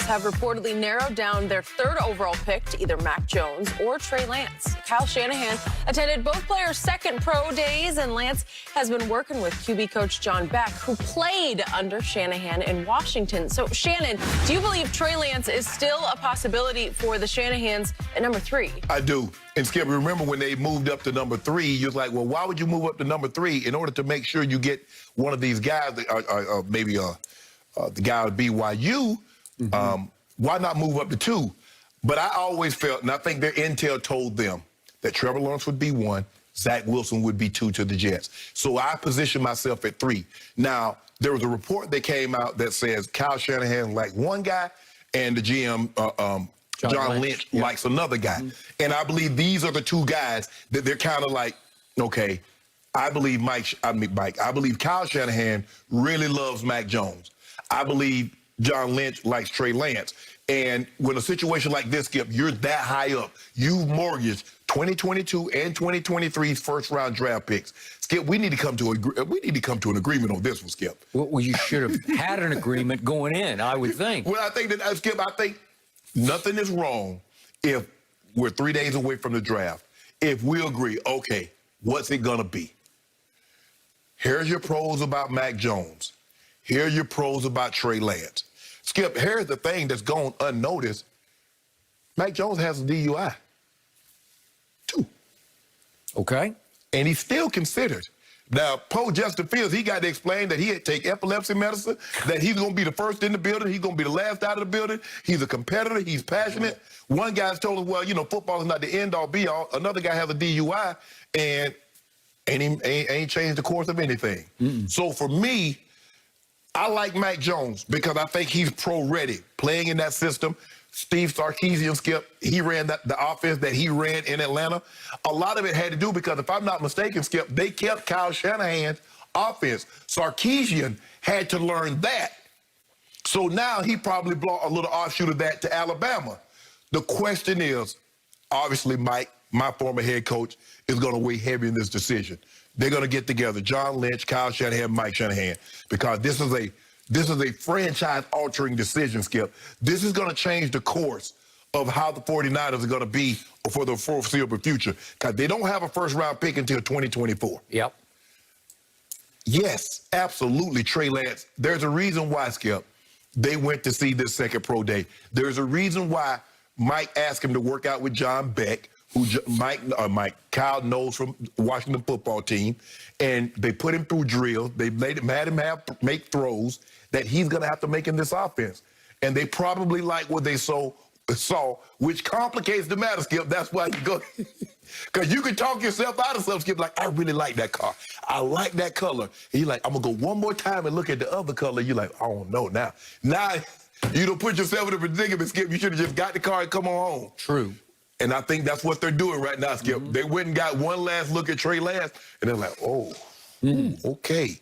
have reportedly narrowed down their third overall pick to either Mac Jones or Trey Lance. Kyle Shanahan attended both players' second pro days, and Lance has been working with QB coach John Beck, who played under Shanahan in Washington. So, Shannon, do you believe Trey Lance is still a possibility for the Shanahans at number 3? I do. And Skip, remember when they moved up to number 3, you're like, well, why would you move up to number 3 in order to make sure you get one of these guys, maybe the guy at BYU, why not move up to 2? But I always felt, and I think their intel told them that Trevor Lawrence would be 1, Zach Wilson would be 2 to the Jets. So I positioned myself at 3. Now, there was a report that came out that says Kyle Shanahan liked one guy and the GM, John Lynch likes another guy. And I believe these are the 2 guys that they're kind of like, okay, I believe I believe Kyle Shanahan really loves Mac Jones. I believe John Lynch likes Trey Lance. And when a situation like this, Skip, you're that high up. You've mortgaged 2022 and 2023's first-round draft picks. Skip, we need to come to an agreement on this one, Skip. Well, you should have had an agreement going in, I would think. Well, I think that, Skip, I think nothing is wrong if we're 3 days away from the draft. If we agree, okay, what's it gonna be? Here's your pros about Mac Jones. Here are your pros about Trey Lance. Skip, here's the thing that's gone unnoticed. Mac Jones has a DUI. 2. Okay. And he's still considered. Now, Justin Fields, he got to explain that he had to take epilepsy medicine, that he's going to be the first in the building, he's going to be the last out of the building. He's a competitor, he's passionate. One guy's told us, well, you know, football is not the end-all, be-all. Another guy has a DUI, and ain't changed the course of anything. So for me, I like Mac Jones because I think he's pro-ready, playing in that system. Steve Sarkisian, Skip, he ran the offense that he ran in Atlanta. A lot of it had to do because, if I'm not mistaken, Skip, they kept Kyle Shanahan's offense. Sarkisian had to learn that. So now he probably brought a little offshoot of that to Alabama. The question is, obviously, Mike, my former head coach, is going to weigh heavy in this decision. They're going to get together, John Lynch, Kyle Shanahan, Mike Shanahan, because this is a franchise-altering decision, Skip. This is going to change the course of how the 49ers are going to be for the foreseeable future, because they don't have a first-round pick until 2024. Yep. Yes, absolutely, Trey Lance. There's a reason why, Skip, they went to see this second pro day. There's a reason why Mike asked him to work out with John Beck, who Kyle knows from Washington football team, and they put him through drills. They had him make throws that he's going to have to make in this offense. And they probably like what they saw, which complicates the matter, Skip. That's why you go, because you can talk yourself out of something, Skip, like, I really like that car. I like that color. And you're like, I'm going to go one more time and look at the other color. You're like, I don't know now. Now, you don't put yourself in a predicament, Skip. You should have just got the car and come on home. True. And I think that's what they're doing right now, Skip. They went and got one last look at Trey Lance, and they're like, oh, okay.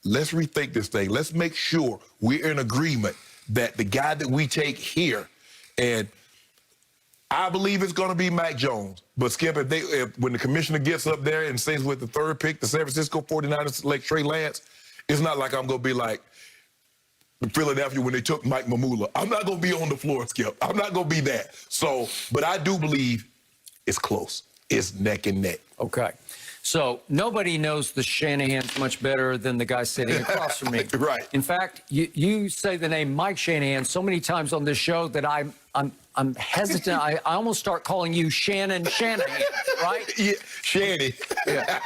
Let's rethink this thing. Let's make sure we're in agreement that the guy that we take here, and I believe it's going to be Mac Jones. But, Skip, when the commissioner gets up there and says with the 3rd pick, the San Francisco 49ers select Trey Lance, it's not like I'm going to be like Philadelphia when they took Mike Mamula. I'm not going to be on the floor, Skip. I'm not going to be that. So, but I do believe it's close. It's neck and neck. Okay. So nobody knows the Shanahans much better than the guy sitting across from me. Right. In fact, you say the name Mike Shanahan so many times on this show that I'm hesitant. I almost start calling you Shannon Shanahan, right? Yeah, Shanny. Yeah.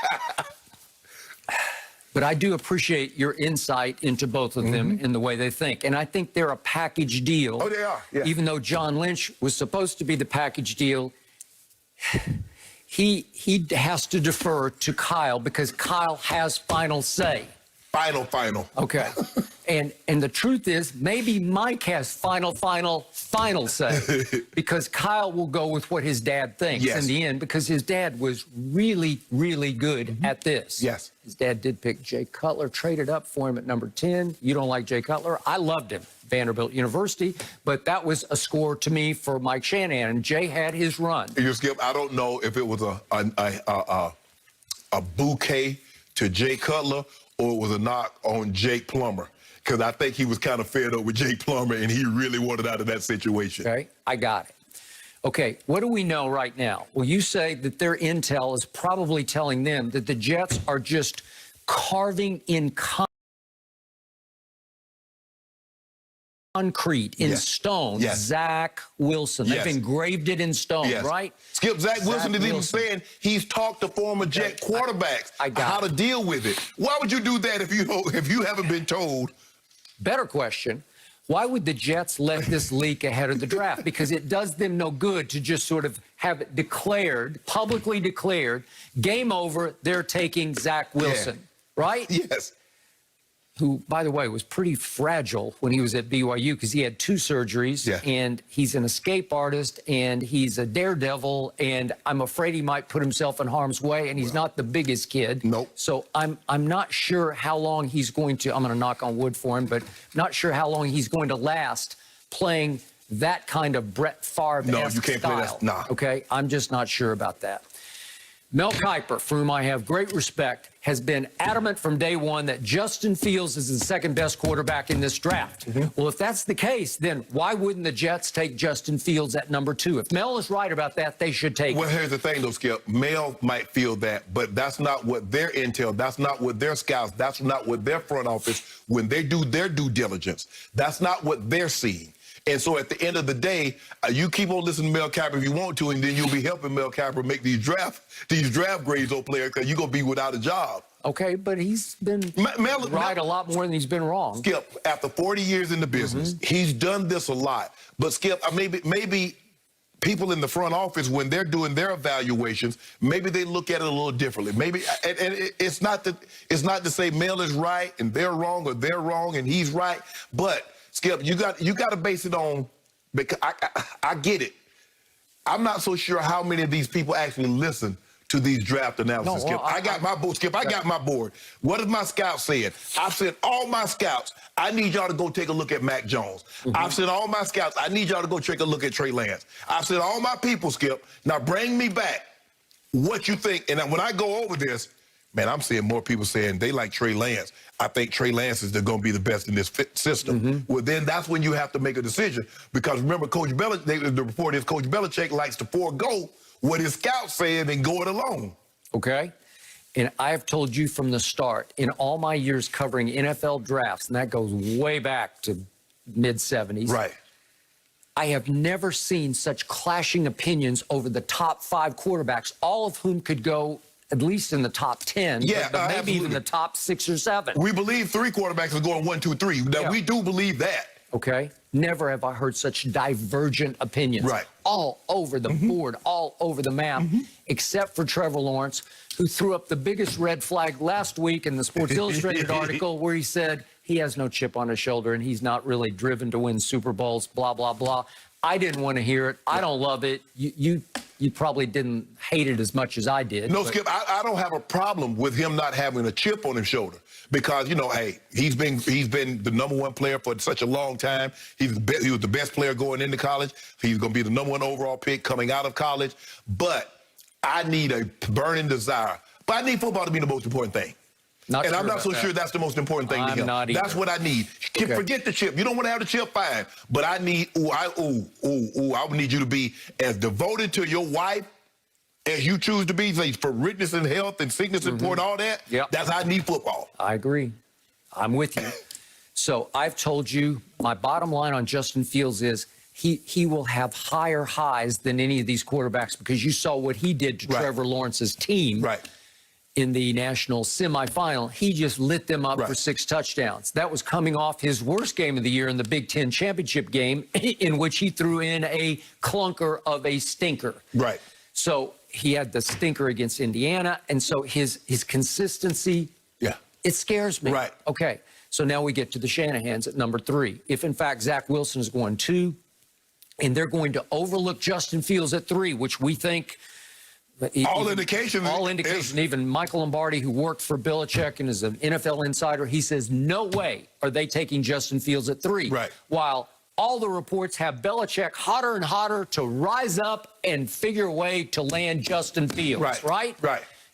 But I do appreciate your insight into both of them in the way they think. And I think they're a package deal. Oh, they are, yeah. Even though John Lynch was supposed to be the package deal, he has to defer to Kyle because Kyle has final say. Final. Okay. And the truth is, maybe Mike has final say, because Kyle will go with what his dad thinks in the end, because his dad was really, really good at this. Yes. His dad did pick Jay Cutler, traded up for him at number 10. You don't like Jay Cutler? I loved him, Vanderbilt University, but that was a score to me for Mike Shanahan, and Jay had his run. You Skip, I don't know if it was a bouquet to Jay Cutler or it was a knock on Jake Plummer. because I think he was kind of fed up with Jay Plummer, and he really wanted out of that situation. Okay, I got it. Okay, what do we know right now? Well, you say that their intel is probably telling them that the Jets are just carving in concrete, in stone, Zach Wilson. They've engraved it in stone, right? Skip, Zach Wilson is even saying he's talked to former Jet quarterbacks how to deal with it. Why would you do that if you haven't been told? Better question. Why would the Jets let this leak ahead of the draft? Because it does them no good to just sort of have it declared, publicly declared, game over, they're taking Zach Wilson, right? Yes. Who, by the way, was pretty fragile when he was at BYU because he had 2 surgeries, and he's an escape artist, and he's a daredevil, and I'm afraid he might put himself in harm's way, and he's not the biggest kid. Nope. So I'm not sure how long he's going to, I'm going to knock on wood for him, but not sure how long he's going to last playing that kind of Brett Favre-esque No, you can't style. play that. Nah. Okay, I'm just not sure about that. Mel Kiper, for whom I have great respect, has been adamant from day one that Justin Fields is the second best quarterback in this draft. Well, if that's the case, then why wouldn't the Jets take Justin Fields at number 2? If Mel is right about that, they should take Well, him. here's the thing, though, Skip. Mel might feel that, but that's not what their intel, that's not what their scouts, that's not what their front office, when they do their due diligence, that's not what they're seeing. And so at the end of the day, you keep on listening to Mel Kiper if you want to, and then you'll be helping Mel Kiper make these draft grades on players because you're going to be without a job. Okay, but he's been right a lot more than he's been wrong. Skip, after 40 years in the business, he's done this a lot. But Skip, maybe people in the front office, when they're doing their evaluations, maybe they look at it a little differently. Maybe, and it's not to say Mel is right and they're wrong, or they're wrong and he's right, but Skip, you got to base it on, because I get it. I'm not so sure how many of these people actually listen to these draft analysis. No, Skip, I got my board. Skip, I got my board. What have my scouts said? I've sent all my scouts, I need y'all to go take a look at Mac Jones. I've sent all my scouts, I need y'all to go take a look at Trey Lance. I've sent all my people, Skip. Now bring me back what you think. And when I go over this, man, I'm seeing more people saying they like Trey Lance. I think Trey Lance is going to be the best in this system. Well, then that's when you have to make a decision. Because remember, Coach Belichick, the report is Coach Belichick likes to forego what his scouts said and go it alone. Okay? And I've told you from the start, in all my years covering NFL drafts, and that goes way back to mid-'70s. Right. I have never seen such clashing opinions over the top 5 quarterbacks, all of whom could go at least in the top 10, but maybe even the top 6 or 7. We believe 3 quarterbacks are going 1, 2, 3. Now, we do believe that. Okay? Never have I heard such divergent opinions. Right. All over the board, all over the map, except for Trevor Lawrence, who threw up the biggest red flag last week in the Sports Illustrated article where he said he has no chip on his shoulder and he's not really driven to win Super Bowls, blah, blah, blah. I didn't want to hear it. I don't love it. You probably didn't hate it as much as I did. No, Skip, I don't have a problem with him not having a chip on his shoulder because, you know, hey, he's been the #1 player for such a long time. He was the best player going into college. He's going to be the #1 overall pick coming out of college. But I need a burning desire. But I need football to be the most important thing. And I'm not so sure that's the most important thing to him. That's what I need. Forget the chip. You don't want to have the chip, fine. But I need, I would need you to be as devoted to your wife as you choose to be, like, for richness and health and sickness and poor and all that. That's how I need football. I agree. I'm with you. So I've told you my bottom line on Justin Fields is he will have higher highs than any of these quarterbacks because you saw what he did to Trevor Lawrence's team. In the national semifinal, he just lit them up for 6 touchdowns. That was coming off his worst game of the year in the Big Ten championship game, in which he threw in a clunker of a stinker. So he had the stinker against Indiana, and so his consistency, it scares me. Okay, so now we get to the Shanahans at number 3. If, in fact, Zach Wilson is going 2, and they're going to overlook Justin Fields at 3, which we think... All indications. Even Michael Lombardi, who worked for Belichick and is an NFL insider, he says, no way are they taking Justin Fields at 3. While all the reports have Belichick hotter and hotter to rise up and figure a way to land Justin Fields.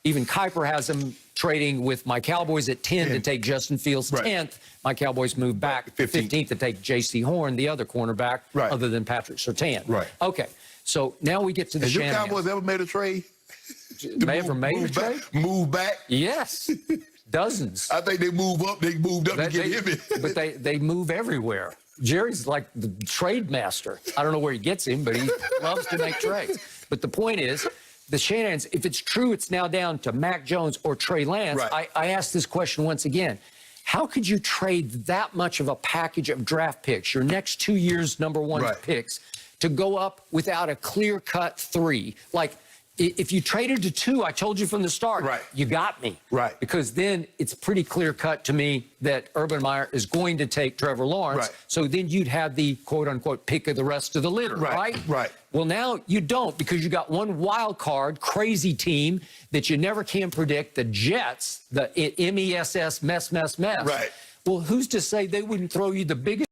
Even Kiper has him trading with my Cowboys at 10 to take Justin Fields 10th. My Cowboys moved back 15th to take J.C. Horn, the other cornerback, other than Patrick Surtain. Right. Okay. So now we get to the Shannon. Has your Cowboys ever made a trade? Ever made a trade? Move back? Yes. Dozens. I think they moved up to get him. But they move everywhere. Jerry's like the trade master. I don't know where he gets him, but he loves to make trades. But the point is, the Shannons, if it's true, it's now down to Mac Jones or Trey Lance. I asked this question once again. How could you trade that much of a package of draft picks, your next 2 years' #1 picks, to go up without a clear-cut 3? Like, if you traded to 2, I told you from the start, you got me. Because then it's pretty clear-cut to me that Urban Meyer is going to take Trevor Lawrence. So then you'd have the quote-unquote pick of the rest of the litter, right? Well, now you don't, because you got one wild card, crazy team that you never can predict, the Jets, the MESS, mess. Well, who's to say they wouldn't throw you the biggest